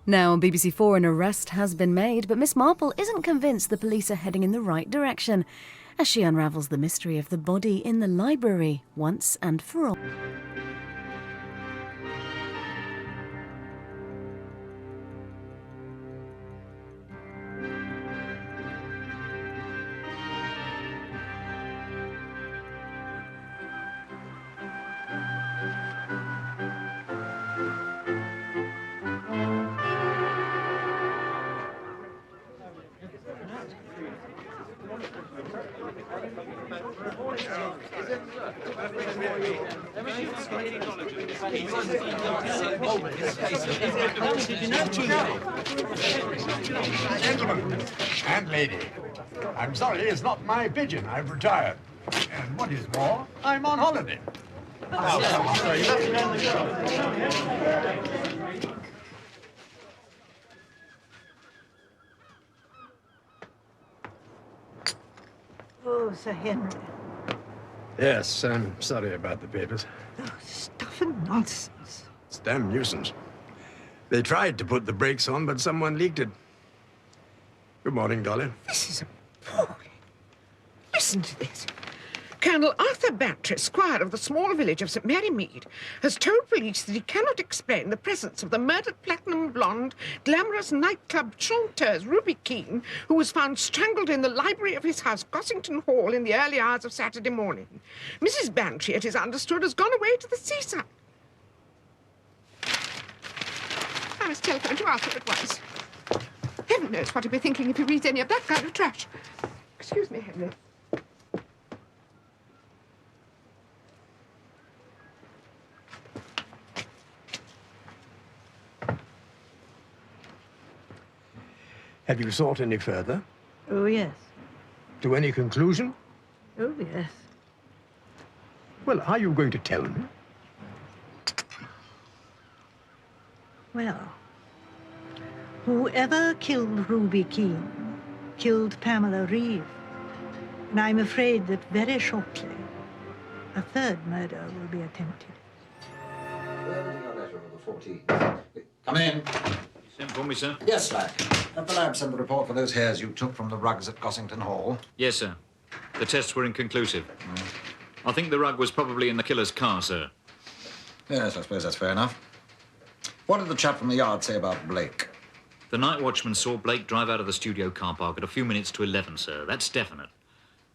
Now on BBC4, an arrest has been made, but Miss Marple isn't convinced the police are heading in the right direction as she unravels the mystery of the body in the library once and for all. Gentlemen and lady, I'm sorry, it's not my pigeon. I've retired. And what is more, I'm on holiday. Oh, Sir Henry. Yes, I'm sorry about the papers. Oh, stuff and nonsense. It's a damn nuisance. They tried to put the brakes on, but someone leaked it. Good morning, Dolly. This is appalling. Listen to this. Colonel Arthur Bantry, squire of the small village of St. Mary Mead, has told police that he cannot explain the presence of the murdered platinum blonde, glamorous nightclub chanteuse Ruby Keene, who was found strangled in the library of his house, Gossington Hall, in the early hours of Saturday morning. Mrs. Bantry, it is understood, has gone away to the seaside. I must telephone to Arthur at once. Heaven knows what he'll be thinking if he reads any of that kind of trash. Excuse me, Henry. Have you thought any further? Oh, yes. To any conclusion? Oh, yes. Well, are you going to tell me? Well, whoever killed Ruby Keene killed Pamela Reeve. And I'm afraid that very shortly, a third murder will be attempted. Where is your letter of the 14th? Come in. You sent for me, sir? Yes, Slack. Have the lab sent the report for those hairs you took from the rugs at Gossington Hall? Yes, sir. The tests were inconclusive. I think the rug was probably in the killer's car, sir. Yes, I suppose that's fair enough. What did the chap from the yard say about Blake? The night watchman saw Blake drive out of the studio car park at a few minutes to 11, sir. That's definite.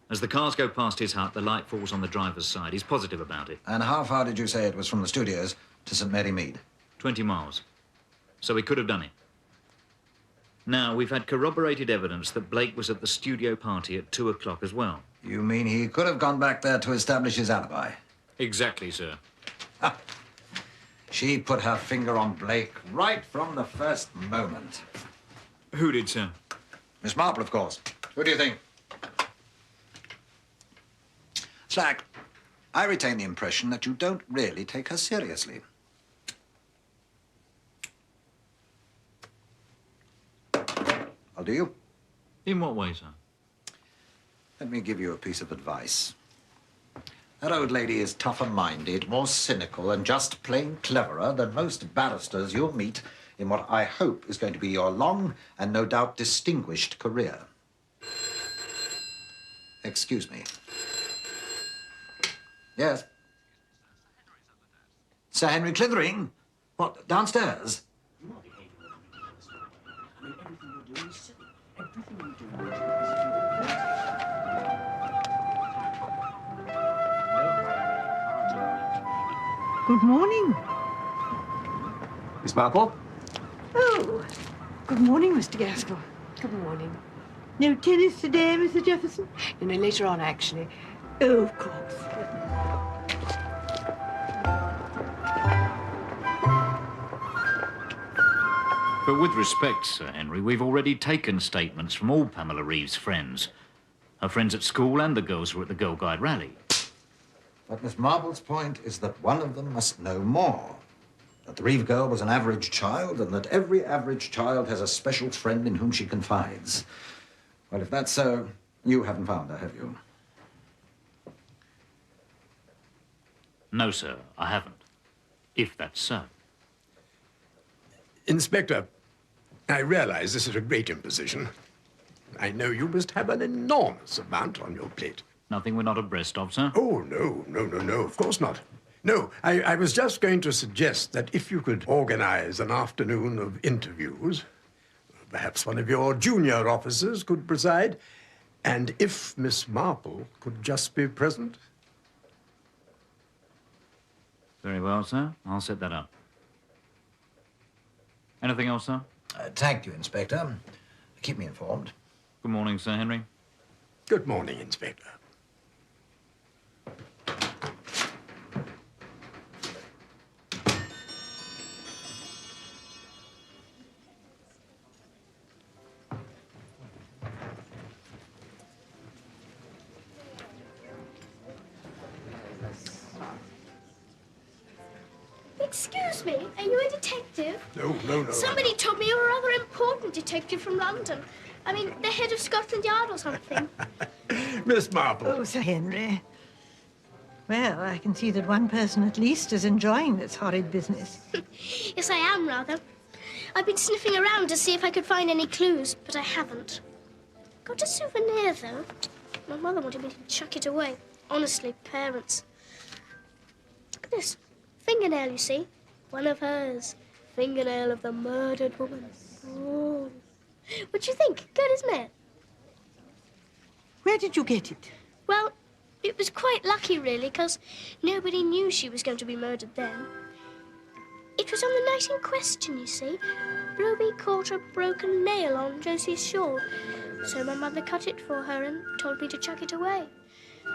As the cars go past his hut, the light falls on the driver's side. He's positive about it. And how far did you say it was from the studios to St. Mary Mead? 20 miles. So he could have done it. Now, we've had corroborated evidence that Blake was at the studio party at 2 o'clock as well. You mean he could have gone back there to establish his alibi? Exactly, sir. Ha! She put her finger on Blake right from the first moment. Who did, sir? Miss Marple, of course. Who do you think? Slack, I retain the impression that you don't really take her seriously. I'll do you. In what way, sir? Let me give you a piece of advice. That old lady is tougher-minded, more cynical, and just plain cleverer than most barristers you'll meet in what I hope is going to be your long and no doubt distinguished career. Excuse me. Yes? Sir Henry Clithering? What, downstairs? Good morning. Miss Marple? Oh, good morning, Mr. Gaskell. Good morning. No tennis today, Mr. Jefferson? You know, later on, actually. Oh, of course. But with respect, Sir Henry, we've already taken statements from all Pamela Reeve's friends. Her friends at school and the girls who were at the Girl Guide rally. But Miss Marble's point is that one of them must know more. That the Reeve girl was an average child, and that every average child has a special friend in whom she confides. Well, if that's so, you haven't found her, have you? No, sir, I haven't. If that's so. Inspector, I realize this is a great imposition. I know you must have an enormous amount on your plate. Nothing we're not abreast of, sir. Oh, no, of course not. No, I was just going to suggest that if you could organize an afternoon of interviews, perhaps one of your junior officers could preside, and if Miss Marple could just be present. Very well, sir. I'll set that up. Anything else, sir? Thank you, Inspector. Keep me informed. Good morning, Sir Henry. Good morning, Inspector. Excuse me, are you a detective? No. Somebody told me you're a rather important detective from London. I mean, the head of Scotland Yard or something. Miss Marple. Oh, Sir Henry. Well, I can see that one person at least is enjoying this horrid business. Yes, I am, rather. I've been sniffing around to see if I could find any clues, but I haven't. Got a souvenir, though. My mother wanted me to chuck it away. Honestly, parents. Look at this. Fingernail, you see? One of hers. Fingernail of the murdered woman. Oh. What do you think? Good, isn't it? Where did you get it? Well, it was quite lucky, really, because nobody knew she was going to be murdered then. It was on the night in question, you see. Ruby caught a broken nail on Josie's shawl, so my mother cut it for her and told me to chuck it away.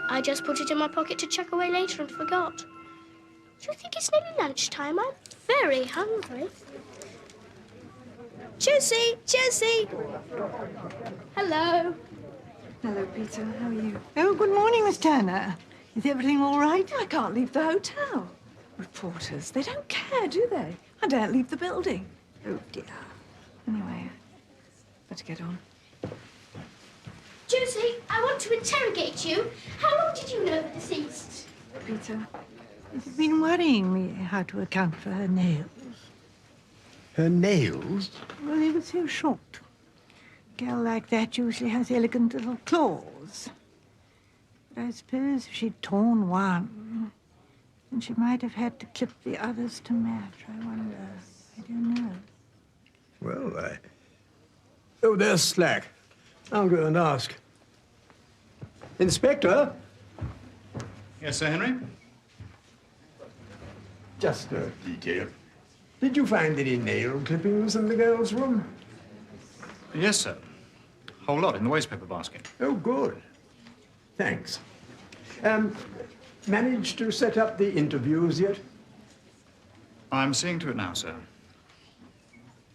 I just put it in my pocket to chuck away later and forgot. Do you think it's nearly lunchtime? I'm very hungry. Josie! Hello. Hello, Peter. How are you? Oh, good morning, Miss Turner. Is everything all right? I can't leave the hotel. Reporters, they don't care, do they? I daren't leave the building. Oh, dear. Anyway, better get on. Josie, I want to interrogate you. How long did you know the deceased? Peter, It's been worrying me how to account for her nails. Her nails? Well, they were so short. A girl like that usually has elegant little claws. But I suppose if she'd torn one, then she might have had to clip the others to match. I wonder. I don't know. Well, Oh, there's Slack. I'll go and ask. Inspector? Yes, Sir Henry? Just a detail. Did you find any nail clippings in the girl's room? Yes, sir. Whole lot in the wastepaper basket. Oh, good. Thanks. Managed to set up the interviews yet? I'm seeing to it now, sir.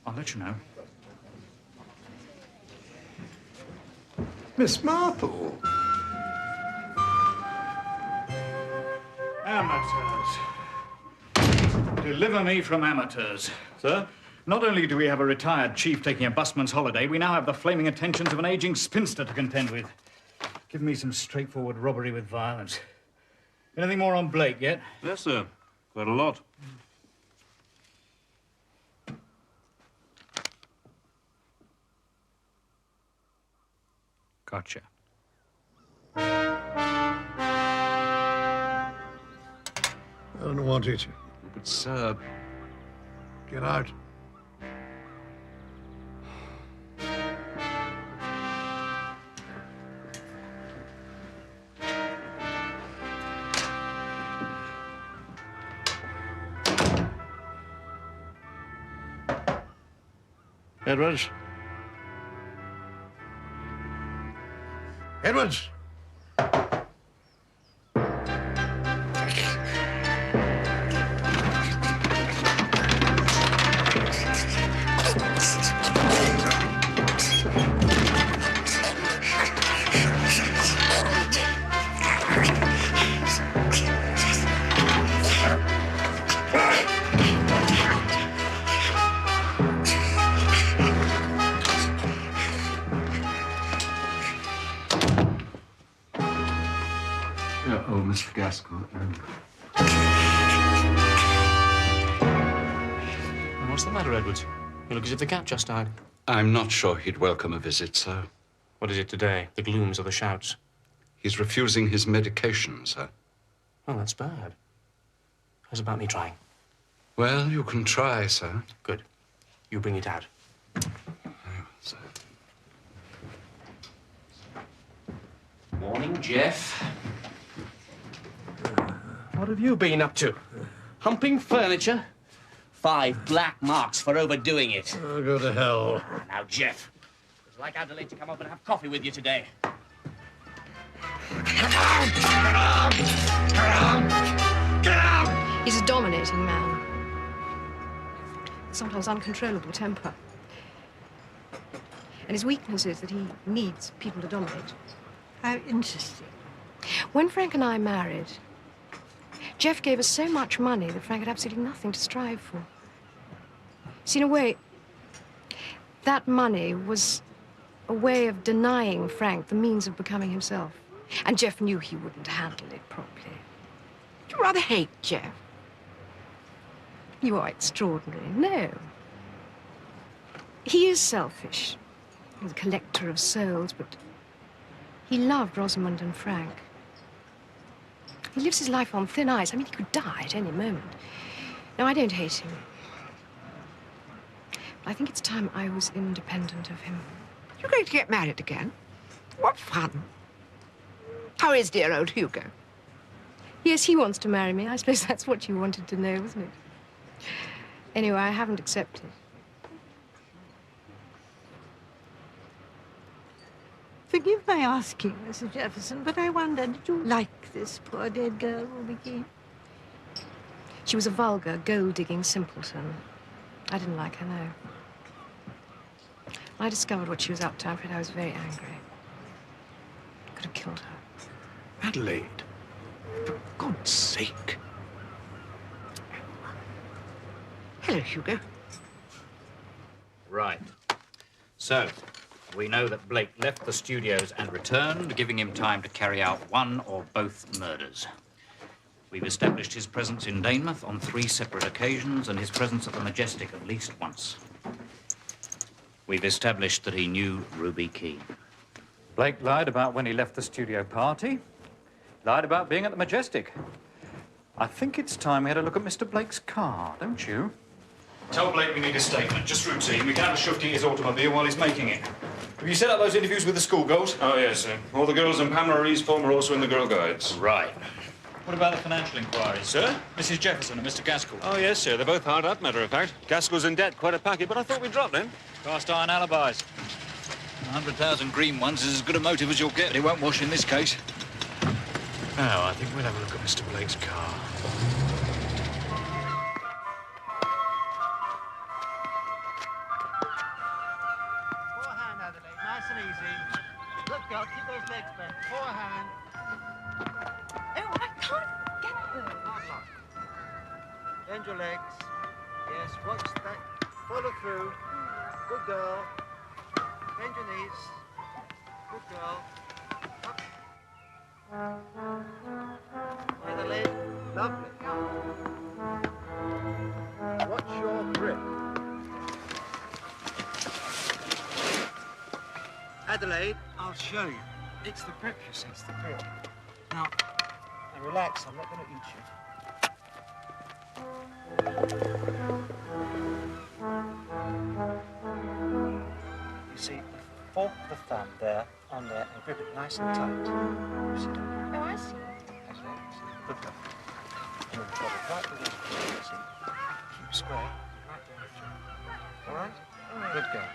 I'll let you know. Miss Marple. Amateurs. Deliver me from amateurs. Sir, not only do we have a retired chief taking a busman's holiday, we now have the flaming attentions of an aging spinster to contend with. Give me some straightforward robbery with violence. Anything more on Blake yet? Yes, sir. Quite a lot. Gotcha. I don't want it. But, sir... Get out. Edwards? Edwards! Oh, Mr. Gaskell. What's the matter, Edwards? You look as if the cat just died. I'm not sure he'd welcome a visit, sir. What is it today? The glooms or the shouts? He's refusing his medication, sir. Oh, that's bad. How's about me trying? Well, you can try, sir. Good. You bring it out. Sir. Morning, Jeff. What have you been up to? Humping furniture? 5 black marks for overdoing it. Oh, go to hell. Now, Jeff, I'd like Adelaide to come up and have coffee with you today. He's a dominating man. Sometimes uncontrollable temper. And his weakness is that he needs people to dominate. How interesting. When Frank and I married, Jeff gave us so much money that Frank had absolutely nothing to strive for. See, in a way, that money was a way of denying Frank the means of becoming himself. And Jeff knew he wouldn't handle it properly. You rather hate Jeff. You are extraordinary. No. He is selfish. He's a collector of souls, but he loved Rosamond and Frank. He lives his life on thin ice. I mean, he could die at any moment. No, I don't hate him. But I think it's time I was independent of him. You're going to get married again? What fun. How is dear old Hugo? Yes, he wants to marry me. I suppose that's what you wanted to know, wasn't it? Anyway, I haven't accepted. Forgive my asking, Mrs. Jefferson, but I wonder, did you like this poor dead girl, Ruby Keene? She was a vulgar, gold-digging simpleton. I didn't like her, no. When I discovered what she was up to, I'm afraid I was very angry. Could have killed her. Adelaide, for God's sake. Hello, Hugo. Right. So, we know that Blake left the studios and returned, giving him time to carry out one or both murders. We've established his presence in Danemouth on 3 separate occasions and his presence at the Majestic at least once. We've established that he knew Ruby Keene. Blake lied about when he left the studio party, lied about being at the Majestic. I think it's time we had a look at Mr. Blake's car, don't you? Tell Blake we need a statement, just routine. We can't shove to his automobile while he's making it. Have you set up those interviews with the schoolgirls? Oh, yes, sir. All the girls in Pamela Reed's form are also in the Girl Guides. Right. What about the financial inquiries? Sir? Mrs. Jefferson and Mr. Gaskell. Oh, yes, sir. They're both hard up, matter of fact. Gaskell's in debt, quite a packet, but I thought we'd drop them. Cast iron alibis. 100,000 green ones is as good a motive as you'll get. It won't wash in this case. Now, I think we'll have a look at Mr. Blake's car. Forehand, Adelaide. Nice and easy. Good girl. Keep those legs bent. Forehand. Oh, I can't get them. Hard luck. Bend your legs. Yes, watch that. Follow through. Good girl. Bend your knees. Good girl. Up. Adelaide. Lovely. Watch your grip. Adelaide, I'll show you. It's the grip, you see. It's the grip. Now relax. I'm not going to eat you. You see, fork the thumb there, on there, and grip it nice and tight. You see that? Oh, I see. That's right. You see. Good girl. And then drop it right to this point, you see. Keep square. Right down through. All right? Good girl.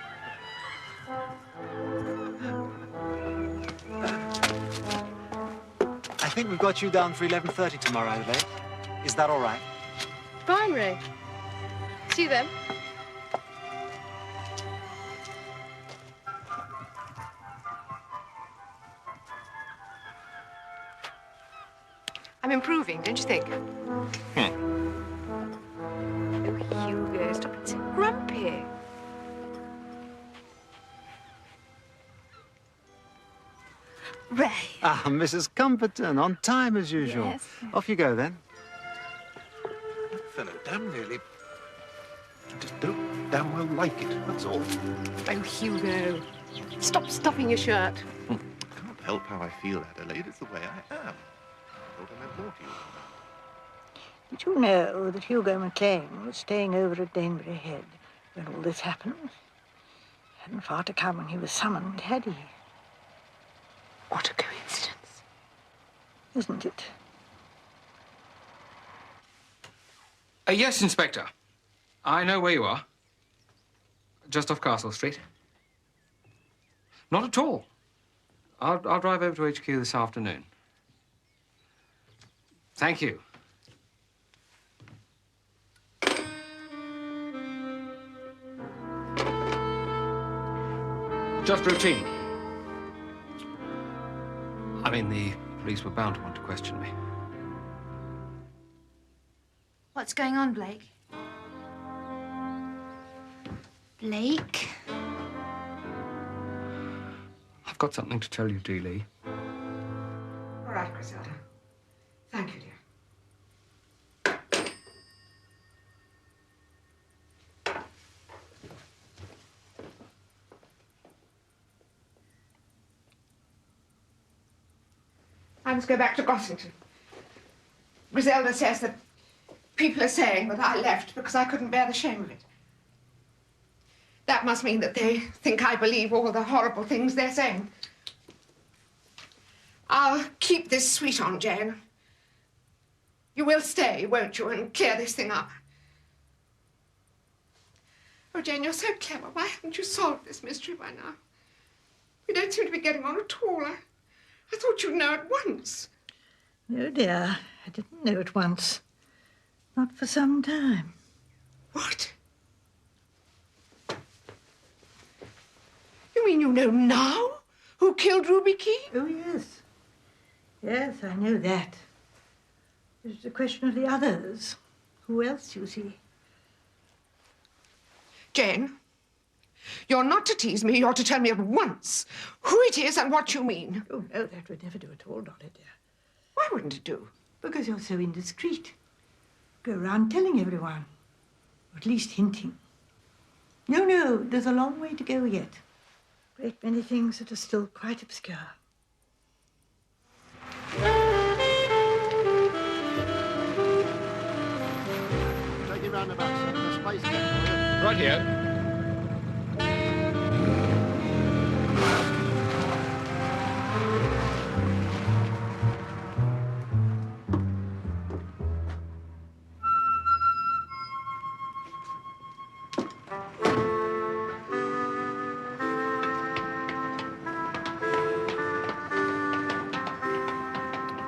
I think we've got you down for 11:30 tomorrow, Adelaide. Is that all right? Fine, Ray. See you then. I'm improving, don't you think? Oh, Hugo, stop being so grumpy. Ray. Ah, Mrs. Cumberton, on time as usual. Yes. Off you go, then. That fellow, damn nearly... Just don't damn well like it, that's all. Oh, Hugo, stop stuffing your shirt. I can't help how I feel, Adelaide. It's the way I am. I thought I meant more to you. Did you know that Hugo McLean was staying over at Danebury Head when all this happened? Hadn't far to come when he was summoned, had he? What a coincidence. Isn't it? Yes, Inspector. I know where you are. Just off Castle Street. Not at all. I'll drive over to HQ this afternoon. Thank you. Just routine. I mean, the police were bound to want to question me. What's going on, Blake? Blake? I've got something to tell you, Dee Lee. All right, Griselda. Thank you, dear. I must go back to Gossington. Griselda says that people are saying that I left because I couldn't bear the shame of it. That must mean that they think I believe all the horrible things they're saying. I'll keep this sweet on, Jane. You will stay, won't you, and clear this thing up? Oh, Jane, you're so clever. Why haven't you solved this mystery by now? We don't seem to be getting on at all. I thought you'd know at once. No, dear. I didn't know at once. Not for some time. What? You mean you know now who killed Ruby Key? Oh, yes. Yes, I know that. It's a question of the others. Who else, you see? Jane, you're not to tease me. You're to tell me at once who it is and what you mean. Oh, no, that would never do at all, Dolly, dear. Why wouldn't it do? Because you're so indiscreet. Go around telling everyone. Or at least hinting. No, no, there's a long way to go yet. Great many things that are still quite obscure. Take you round the back, sir. There's space there for you. Right here.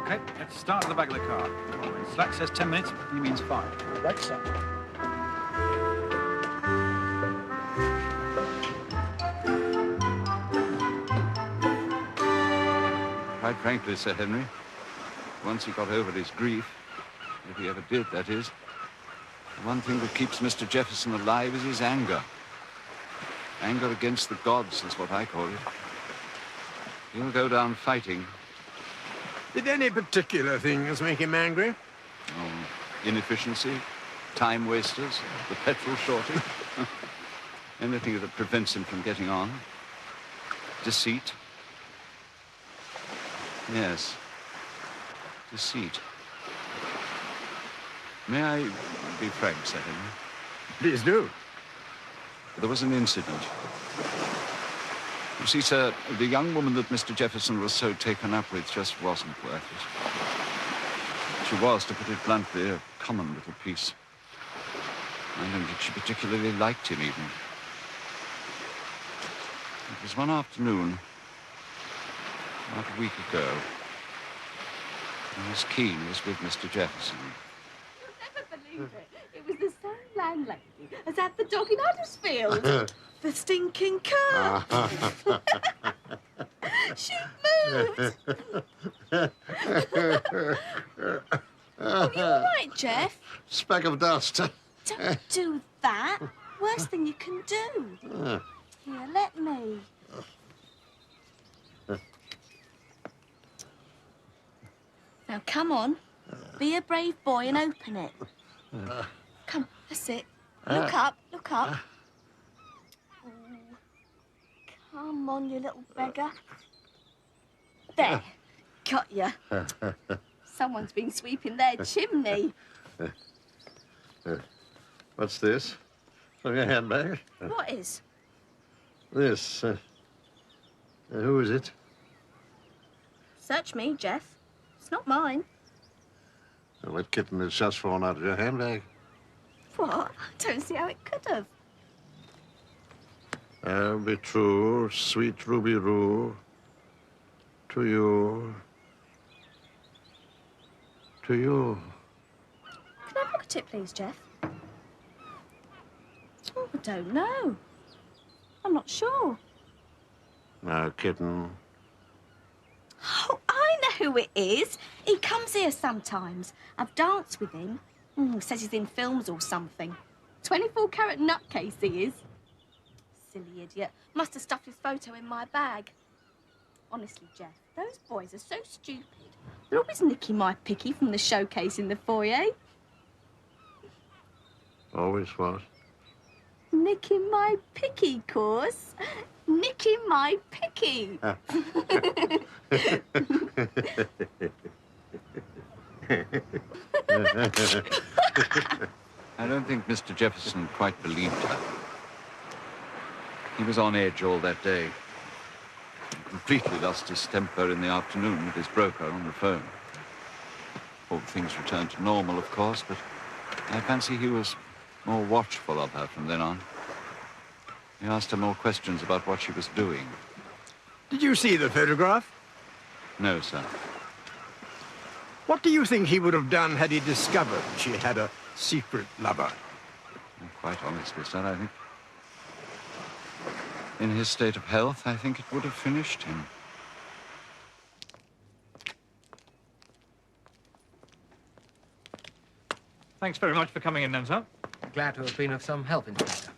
Okay, let's start at the back of the car. Slack says 10 minutes, he means 5. Right, sir. Quite frankly, Sir Henry, once he got over his grief, if he ever did, that is, the one thing that keeps Mr. Jefferson alive is his anger. Anger against the gods is what I call it. He'll go down fighting. Did any particular things make him angry? Oh, inefficiency, time wasters, the petrol shortage. Anything that prevents him from getting on. Deceit. Yes, deceit. May I be frank, Sir Henry? Please do. There was an incident. You see, sir, the young woman that Mr. Jefferson was so taken up with just wasn't worth it. She was, to put it bluntly, a common little piece. I don't think she particularly liked him, even. It was one afternoon, about a week ago, when Miss Keene was with Mr. Jefferson. You'll never believe it. It was the same landlady as had the dog in Huddersfield. The stinking cat. She moved. Oh, you all right, Jeff? Speck of dust. Don't do that. Worst thing you can do. Here, let me. Now, come on. Be a brave boy and open it. Come, that's it. Look up, look up. Come on, you little beggar. There. Got ya. Someone's been sweeping their chimney. What's this? From your handbag? What is? This. Who is it? Search me, Jeff. It's not mine. Well, that kitten has just fallen out of your handbag. What? I don't see how it could have. I'll be true, sweet Ruby Roo, to you. To you. Can I have a look at it, please, Jeff? Oh, I don't know. I'm not sure. Now, kitten. Oh, I know who it is. He comes here sometimes. I've danced with him. Says he's in films or something. 24-carat nutcase he is. Silly idiot. Must have stuffed his photo in my bag. Honestly, Jeff, those boys are so stupid. They're always nicking my picky from the showcase in the foyer. Always what? Nicking my picky, course. Nicking my picky. I don't think Mr. Jefferson quite believed her. He was on edge all that day. He completely lost his temper in the afternoon with his broker on the phone. All things returned to normal, of course, but I fancy he was more watchful of her from then on. He asked her more questions about what she was doing. Did you see the photograph? No, sir. What do you think he would have done had he discovered she had a secret lover? Quite honestly, sir, I think... in his state of health, I think it would have finished him. Thanks very much for coming in, then, sir. Glad to have been of some help, Inspector.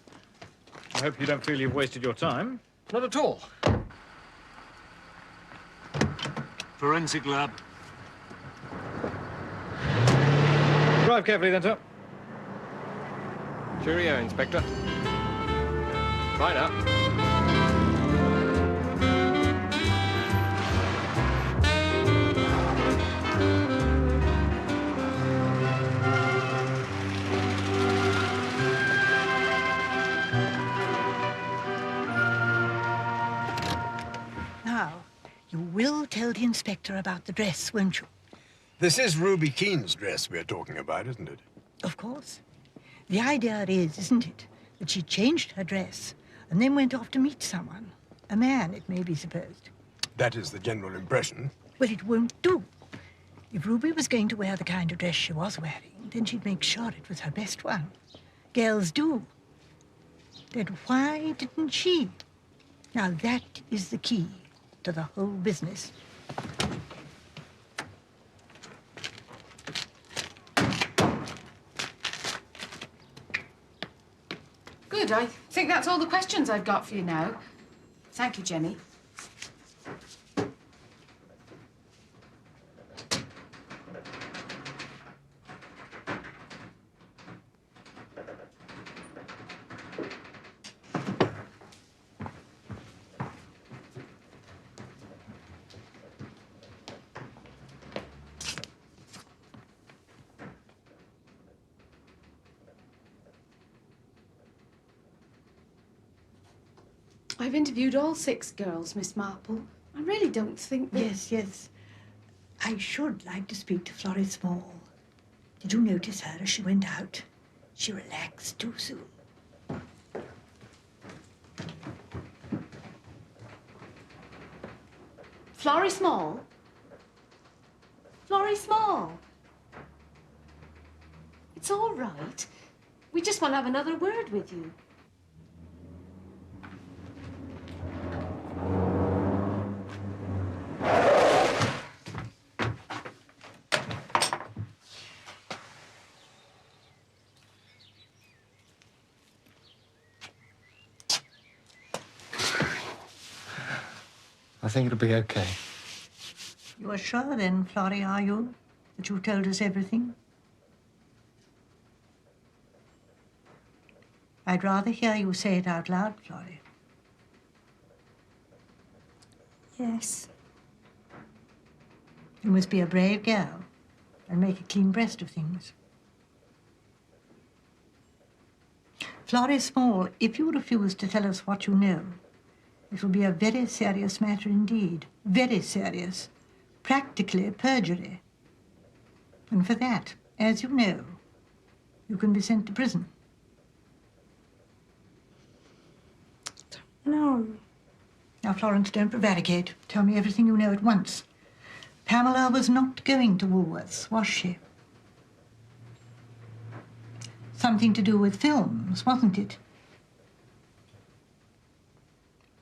I hope you don't feel you've wasted your time. Not at all. Forensic lab. Drive carefully, then, sir. Cheerio, Inspector. Bye now. Now, you will tell the inspector about the dress, won't you? This is Ruby Keane's dress we're talking about, isn't it? Of course. The idea is, isn't it, that she changed her dress and then went off to meet someone. A man, it may be supposed. That is the general impression. Well, it won't do. If Ruby was going to wear the kind of dress she was wearing, then she'd make sure it was her best one. Girls do. Then why didn't she? Now, that is the key to the whole business. Good. I think that's all the questions I've got for you now. Thank you, Jenny. I've interviewed all 6 girls, Miss Marple. I really don't think that... Yes, yes. I should like to speak to Florrie Small. Did you notice her as she went out? She relaxed too soon. Florrie Small? Florrie Small? It's all right. We just want to have another word with you. I think it'll be okay. You are sure then, Florrie, are you, that you've told us everything? I'd rather hear you say it out loud, Florrie. Yes. You must be a brave girl and make a clean breast of things. Florrie Small, if you refuse to tell us what you know, it will be a very serious matter indeed. Very serious. Practically perjury. And for that, as you know, you can be sent to prison. No. Now, Florence, don't prevaricate. Tell me everything you know at once. Pamela was not going to Woolworths, was she? Something to do with films, wasn't it?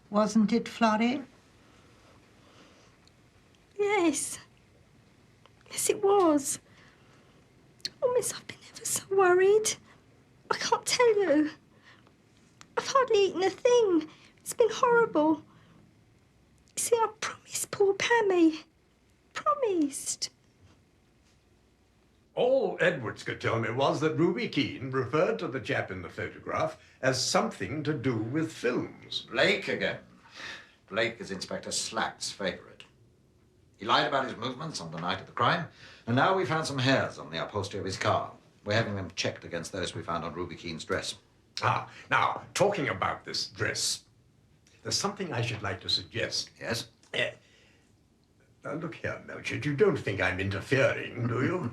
Wasn't it, Florrie? Yes. Yes, it was. Oh, miss, I've been ever so worried. I can't tell you. I've hardly eaten a thing. It's been horrible. You see, I promised poor Pammy. Promised. All Edwards could tell me was that Ruby Keene referred to the chap in the photograph as something to do with films. Blake again. Blake is Inspector Slack's favourite. He lied about his movements on the night of the crime, and now we found some hairs on the upholstery of his car. We're having them checked against those we found on Ruby Keene's dress. Ah, now, talking about this dress, there's something I should like to suggest. Yes? Now, look here, Melchett, you don't think I'm interfering, do you?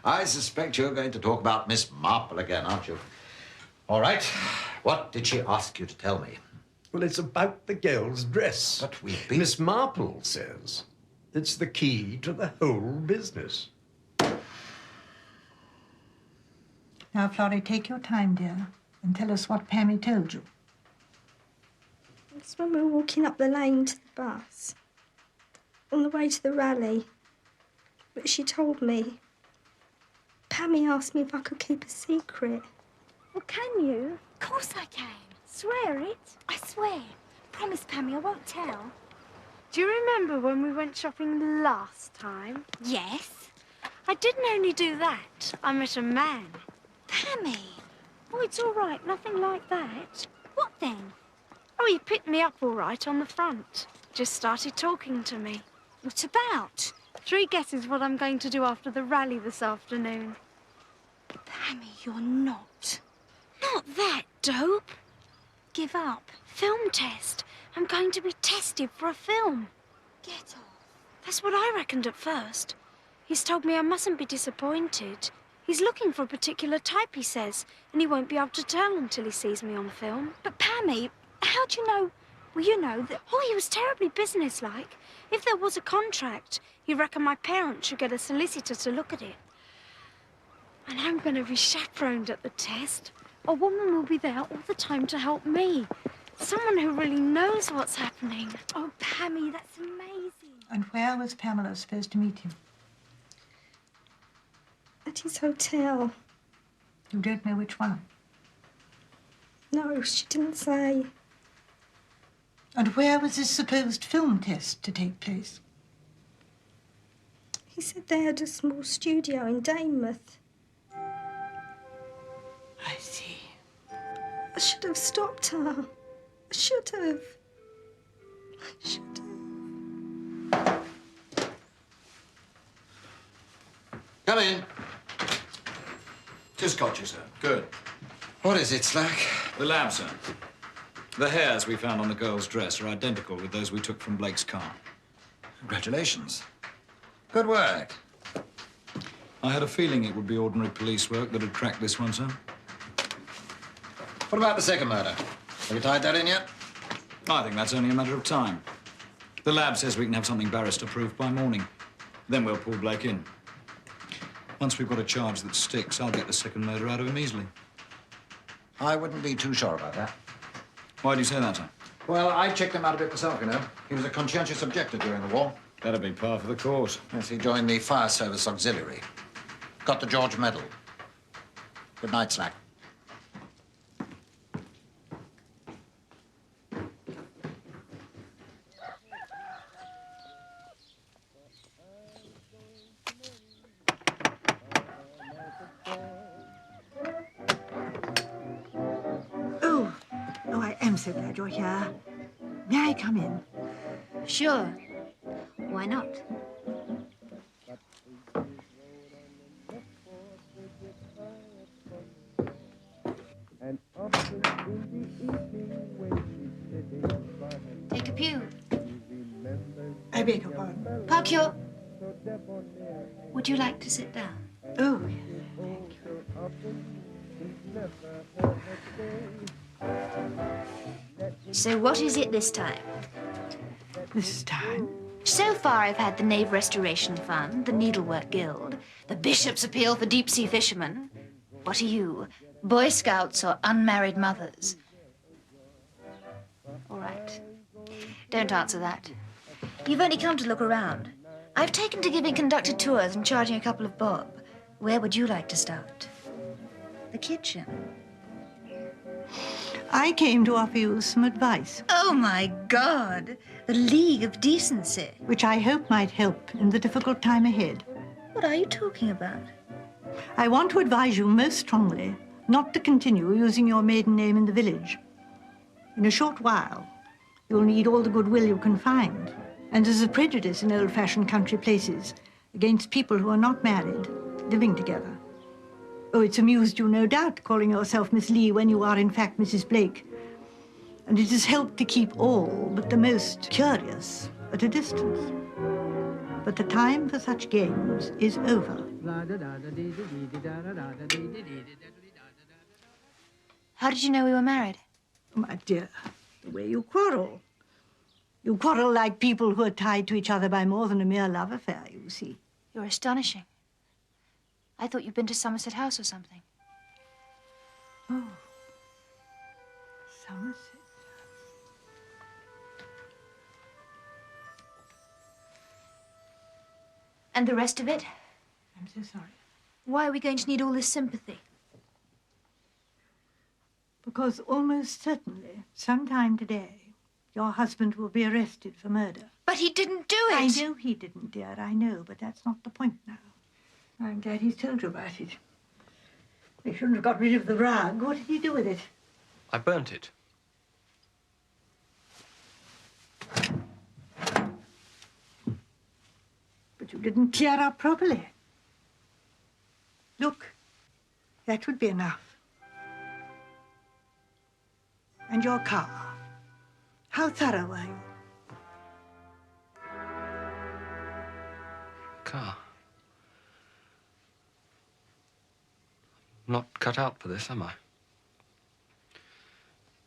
I suspect you're going to talk about Miss Marple again, aren't you? All right. What did she ask you to tell me? Well, it's about the girl's dress. But we've been... Miss Marple says it's the key to the whole business. Now, Florrie, take your time, dear, and tell us what Pammy told you. It's when we were walking up the lane to the bus, on the way to the rally. But she told me. Pammy asked me if I could keep a secret. Well, can you? Of course I can. Swear it. I swear. Promise, Pammy, I won't tell. Do you remember when we went shopping last time? Yes. I didn't only do that. I met a man. Pammy. Oh, it's all right. Nothing like that. What then? Oh, he picked me up all right on the front. Just started talking to me. What about? 3 guesses what I'm going to do after the rally this afternoon. Pammy, you're not. Not that dope. Give up. Film test. I'm going to be tested for a film. Get off. That's what I reckoned at first. He's told me I mustn't be disappointed. He's looking for a particular type, he says, and he won't be able to tell until he sees me on film. But Pammy, how do you know? Well, you know that... Oh, he was terribly businesslike. If there was a contract, he reckoned my parents should get a solicitor to look at it. And I'm going to be chaperoned at the test. A woman will be there all the time to help me. Someone who really knows what's happening. Oh, Pammy, that's amazing. And where was Pamela supposed to meet him? At his hotel. You don't know which one? No, she didn't say. And where was this supposed film test to take place? He said they had a small studio in Daymonth. I see. I should have stopped her. I should have. I should have. Come in. 'Tis got you, sir. Good. What is it, Slack? The lab, sir. The hairs we found on the girl's dress are identical with those we took from Blake's car. Congratulations. Good work. I had a feeling it would be ordinary police work that had cracked this one, sir. What about the second murder? Have you tied that in yet? I think that's only a matter of time. The lab says we can have something barrister-proof by morning. Then we'll pull Blake in. Once we've got a charge that sticks, I'll get the second murder out of him easily. I wouldn't be too sure about that. Why do you say that, sir? Well, I checked him out a bit myself, you know. He was a conscientious objector during the war. That'd be par for the course. Yes, he joined the Fire Service Auxiliary. Got the George Medal. Good night, Slack. Oh, I am so glad you're here. May I come in? Sure. Why not? Take a pew. I beg your pardon. Park your... Would you like to sit down? Oh, So what is it this time? this time? So far, I've had the Nave Restoration Fund, the Needlework Guild, the Bishop's Appeal for Deep-Sea Fishermen. What are you, Boy Scouts or unmarried mothers? All right. Don't answer that. You've only come to look around. I've taken to giving conducted tours and charging a couple of bob. Where would you like to start? The kitchen. I came to offer you some advice. Oh, my God. The League of Decency. Which I hope might help in the difficult time ahead. What are you talking about? I want to advise you most strongly not to continue using your maiden name in the village. In a short while, you'll need all the goodwill you can find. And there's a prejudice in old-fashioned country places against people who are not married, living together. Oh, it's amused you, no doubt, calling yourself Miss Lee when you are, in fact, Mrs. Blake. And it has helped to keep all but the most curious at a distance. But the time for such games is over. How did you know we were married? My dear, the way you quarrel. You quarrel like people who are tied to each other by more than a mere love affair, you see. You're astonishing. I thought you'd been to Somerset House or something. Oh, Somerset. And the rest of it? I'm so sorry. Why are we going to need all this sympathy? Because almost certainly, sometime today, your husband will be arrested for murder. But he didn't do it. I know he didn't, dear, I know, but that's not the point now. I'm glad he's told you about it. He shouldn't have got rid of the rug. What did he do with it? I burnt it. But you didn't clear up properly. Look, that would be enough. And your car. How thorough were you? Car. Not cut out for this, am I?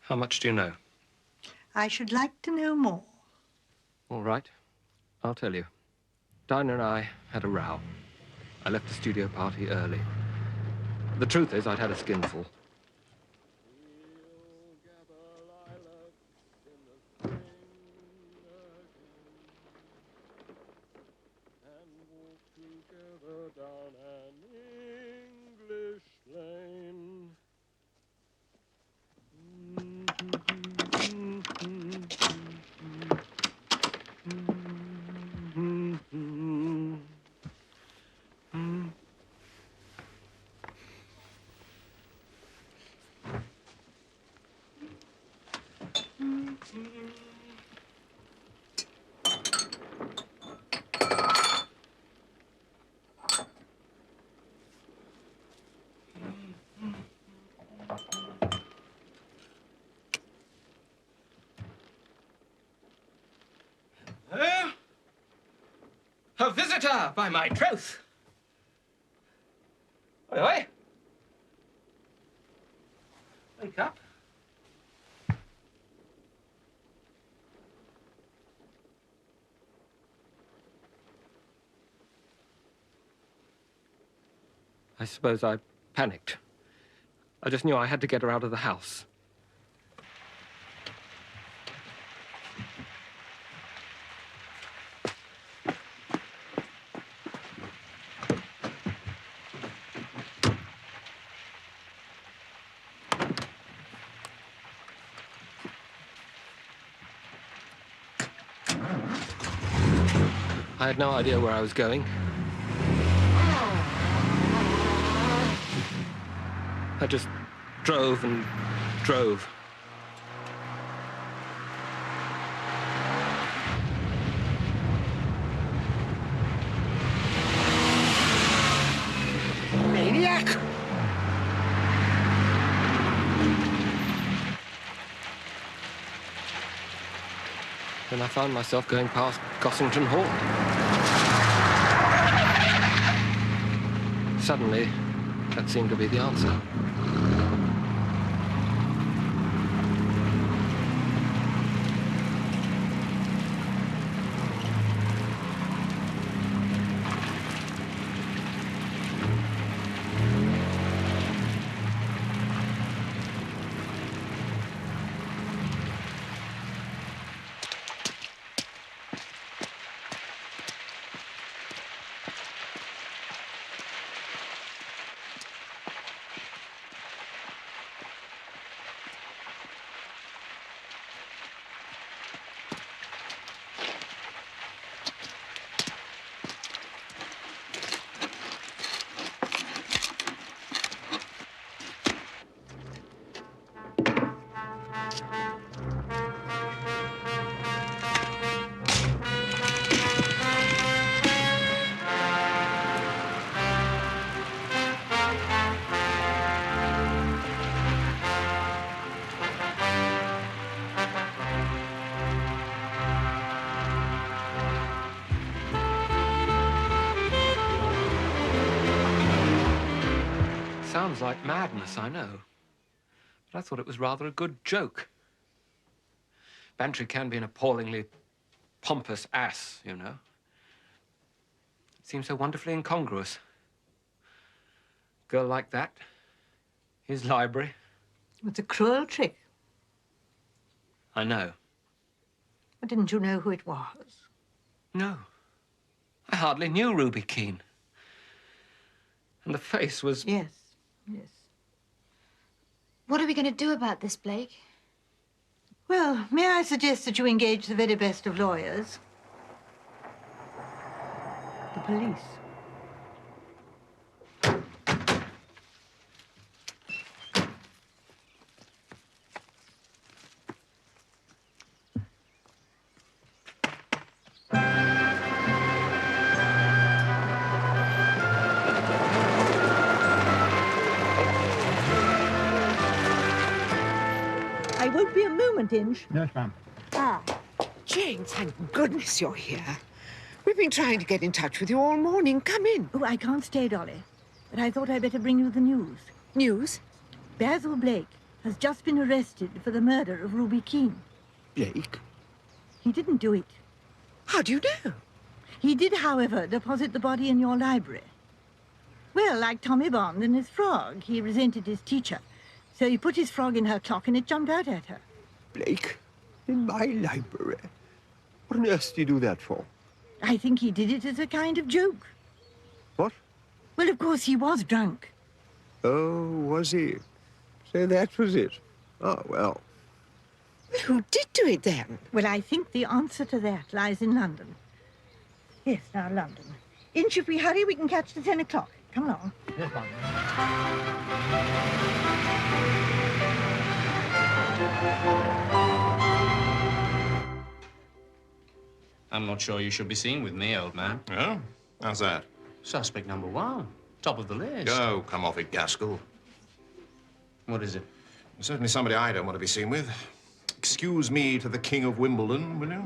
How much do you know? I should like to know more. All right. I'll tell you. Dinah and I had a row. I left the studio party early. The truth is, I'd had a skinful. A visitor, by my troth. Oi, oi. Wake up. I suppose I panicked. I just knew I had to get her out of the house. I had no idea where I was going. I just drove and drove. back. Then I found myself going past Gossington Hall. Suddenly, that seemed to be the answer. Sounds like madness, I know. But I thought it was rather a good joke. Bantry can be an appallingly pompous ass, you know. It seems so wonderfully incongruous. Girl like that, his library. It's a cruel trick. I know. But didn't you know who it was? No. I hardly knew Ruby Keene. And the face was... Yes, yes. What are we going to do about this, Blake? Well, may I suggest that you engage the very best of lawyers? The police. I won't be a moment, Inge. Yes, ma'am. Ah. Jane, thank goodness you're here. We've been trying to get in touch with you all morning. Come in. Oh, I can't stay, Dolly. But I thought I'd better bring you the news. News? Basil Blake has just been arrested for the murder of Ruby Keene. Blake? He didn't do it. How do you know? He did, however, deposit the body in your library. Well, like Tommy Bond and his frog, he resented his teacher. So he put his frog in her clock and it jumped out at her. Blake? In my library? What on earth do you do that for? I think he did it as a kind of joke. What? Well, of course, he was drunk. Oh, was he? So that was it. Oh, well. Who did do it then? Well, I think the answer to that lies in London. Yes, now London. Inch, if we hurry, we can catch the 10 o'clock. Come along. Yes, ma'am. I'm not sure you should be seen with me, old man. Oh? How's that? Suspect number one. Top of the list. Go, come off it, Gaskell. What is it? Certainly somebody I don't want to be seen with. Excuse me to the King of Wimbledon, will you?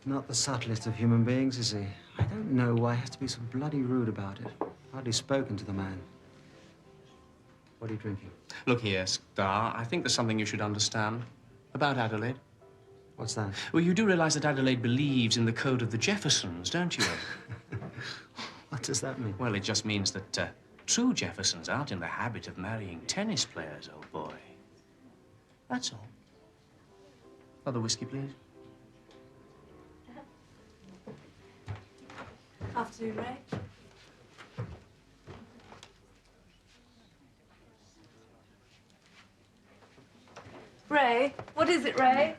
Not the subtlest of human beings, is he? I don't know why he has to be so bloody rude about it. Hardly spoken to the man. What are you drinking? Look here, Star. I think there's something you should understand about Adelaide. What's that? Well, you do realize that Adelaide believes in the code of the Jeffersons, don't you? What does that mean? Well, it just means that true Jeffersons aren't in the habit of marrying tennis players, old boy. That's all. Another whiskey, please. Afternoon, Ray. Ray, what is it, Ray?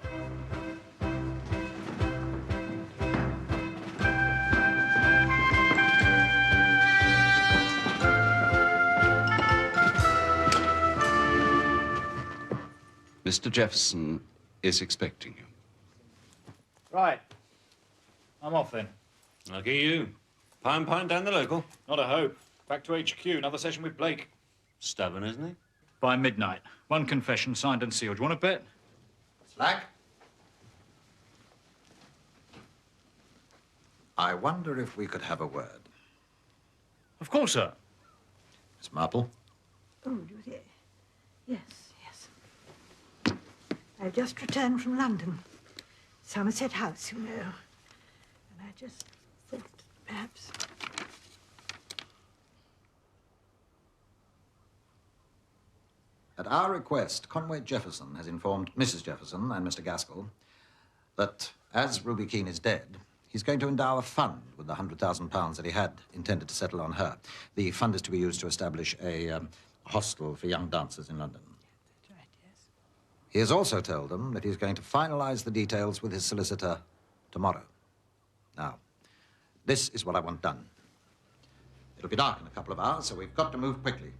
Mr. Jefferson is expecting you. Right. I'm off then. Lucky you. Pint down the local. Not a hope. Back to HQ, another session with Blake. Stubborn, isn't he? By midnight. One confession, signed and sealed. You want to bet? Slack? I wonder if we could have a word. Of course, sir. Miss Marple? Oh, do they? Yes, yes. I've just returned from London. Somerset House, you know. And I just thought perhaps... At our request, Conway Jefferson has informed Mrs. Jefferson and Mr. Gaskell that as Ruby Keene is dead, he's going to endow a fund with the £100,000 that he had intended to settle on her. The fund is to be used to establish a hostel for young dancers in London. That's right, yes. He has also told them that he's going to finalize the details with his solicitor tomorrow. Now, this is what I want done. It'll be dark in a couple of hours, so we've got to move quickly.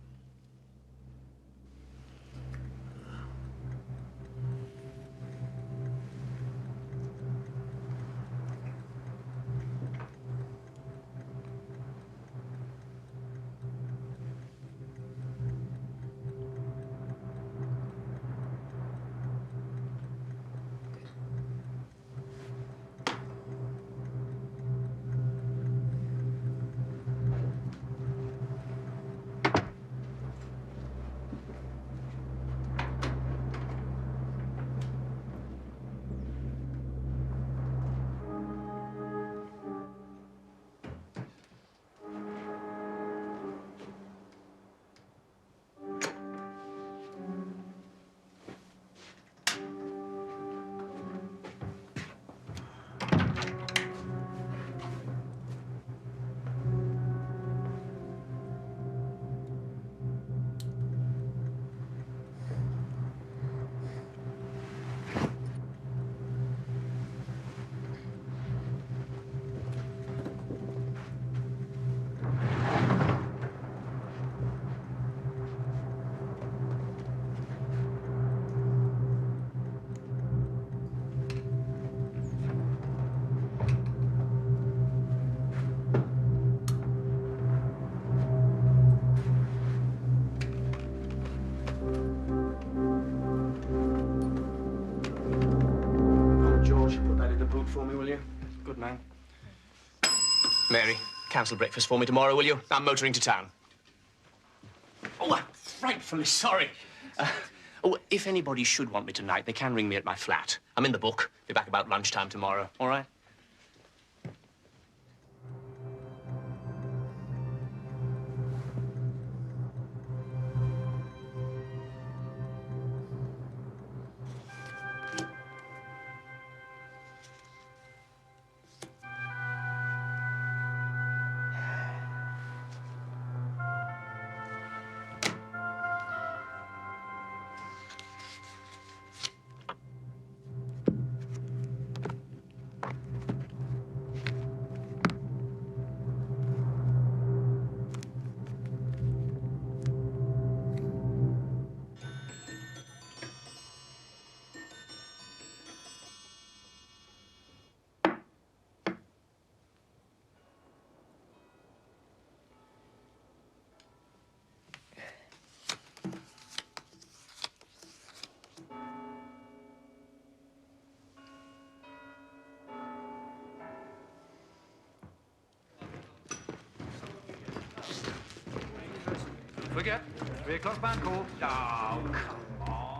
For me, will you? Good man. Mary, cancel breakfast for me tomorrow, will you? I'm motoring to town. Oh, I'm frightfully sorry. If anybody should want me tonight, they can ring me at my flat. I'm in the book. Be back about lunchtime tomorrow, all right? Forget. 3 o'clock band call. Oh, come on.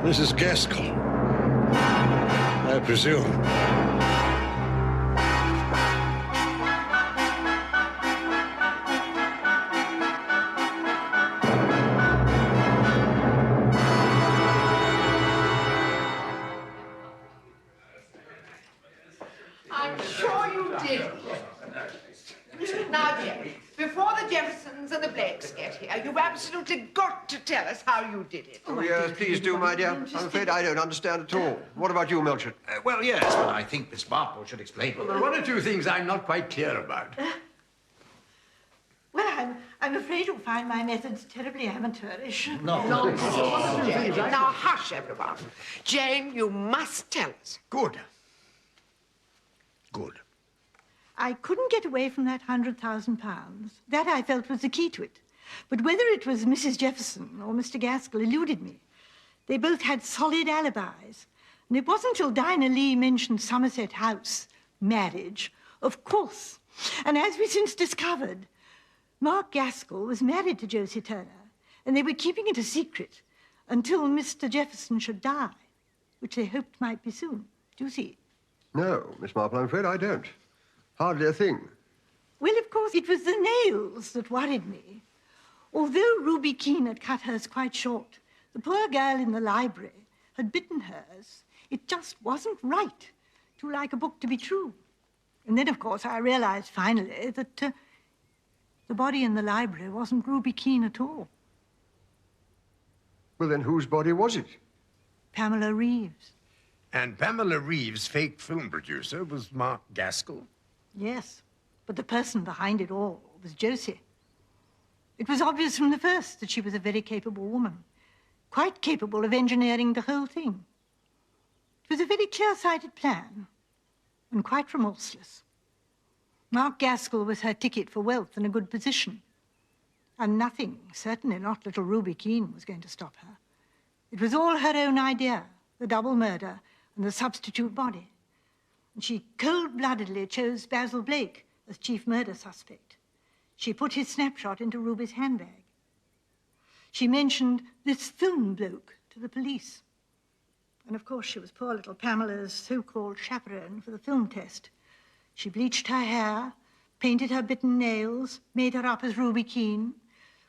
Mrs. Gaskell, I presume. I'm sure you did. Now, Jeff, before the Jeffersons and the Blakes get here, you've absolutely got to tell us how you did it. Oh, yes, please do, my dear. I'm afraid I don't understand at all. What about you, Milchard? Well, yes, but I think Miss Marple should explain. Well, there are one or two things I'm not quite clear about. Well, I'm afraid you'll find my methods terribly amateurish. Nonsense. Now, hush, everyone. Jane, you must tell us. Good. Good. I couldn't get away from that £100,000. That, I felt, was the key to it. But whether it was Mrs. Jefferson or Mr. Gaskell eluded me. They both had solid alibis. And it wasn't till Dinah Lee mentioned Somerset House, marriage, of course. And as we since discovered, Mark Gaskell was married to Josie Turner, and they were keeping it a secret until Mr. Jefferson should die, which they hoped might be soon. Do you see? No, Miss Marple, I'm afraid I don't. Hardly a thing. Well, of course, it was the nails that worried me. Although Ruby Keene had cut hers quite short, the poor girl in the library had bitten hers. It just wasn't right to like a book to be true. And then, of course, I realized finally that the body in the library wasn't Ruby Keene at all. Well, then whose body was it? Pamela Reeves. And Pamela Reeves' fake film producer was Mark Gaskell? Yes, but the person behind it all was Josie. It was obvious from the first that she was a very capable woman, quite capable of engineering the whole thing. It was a very clear-sighted plan, and quite remorseless. Mark Gaskell was her ticket for wealth and a good position. And nothing, certainly not little Ruby Keene, was going to stop her. It was all her own idea, the double murder and the substitute body. And she cold-bloodedly chose Basil Blake as chief murder suspect. She put his snapshot into Ruby's handbag. She mentioned this film bloke to the police. And of course she was poor little Pamela's so-called chaperone for the film test. She bleached her hair, painted her bitten nails, made her up as Ruby Keene,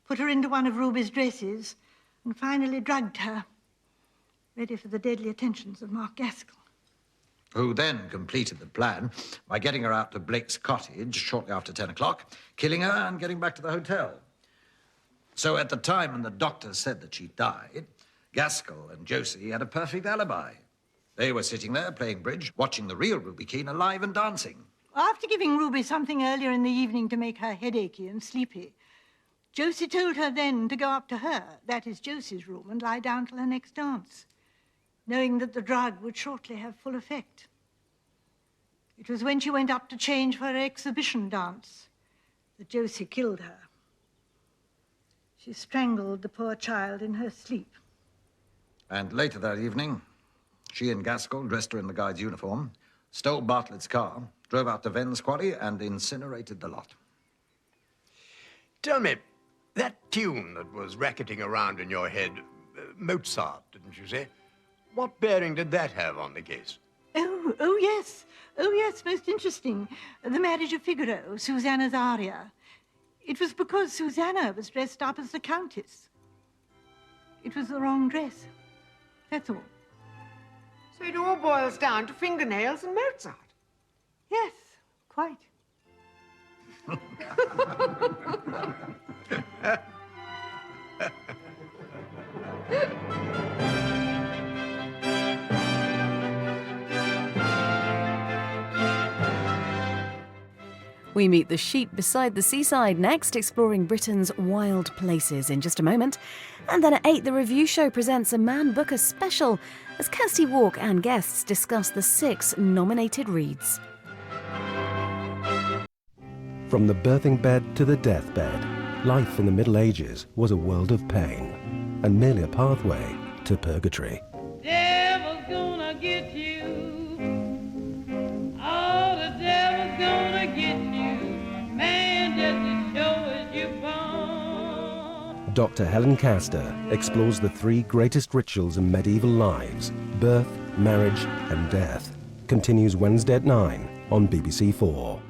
put her into one of Ruby's dresses, and finally drugged her, ready for the deadly attentions of Mark Gaskell. Who then completed the plan by getting her out to Blake's cottage shortly after 10 o'clock, killing her and getting back to the hotel. So at the time when the doctor said that she died, Gaskell and Josie had a perfect alibi. They were sitting there playing bridge, watching the real Ruby Keene alive and dancing. After giving Ruby something earlier in the evening to make her headachy and sleepy, Josie told her then to go up to her, that is Josie's room, and lie down till her next dance, knowing that the drug would shortly have full effect. It was when she went up to change for her exhibition dance that Josie killed her. She strangled the poor child in her sleep. And later that evening, she and Gaskell dressed her in the guide's uniform, stole Bartlett's car, drove out to Ven's quarry, and incinerated the lot. Tell me, that tune that was racketing around in your head, Mozart, didn't you say? What bearing did that have on the case? Oh, yes. Oh, yes, most interesting. The marriage of Figaro, Susanna's aria. It was because Susanna was dressed up as the Countess. It was the wrong dress. That's all. So it all boils down to fingernails and Mozart. Yes, quite. We meet the sheep beside the seaside next, exploring Britain's wild places in just a moment. And then at 8, the review show presents a Man Booker special as Kirsty Walk and guests discuss the 6 nominated reads. From the birthing bed to the deathbed, life in the Middle Ages was a world of pain and merely a pathway to purgatory. Devil's gonna get you. Oh, the devil's gonna get you. Man, just as sure as you born. Dr. Helen Castor explores the three greatest rituals in medieval lives: birth, marriage, and death. Continues Wednesday at 9 on BBC4.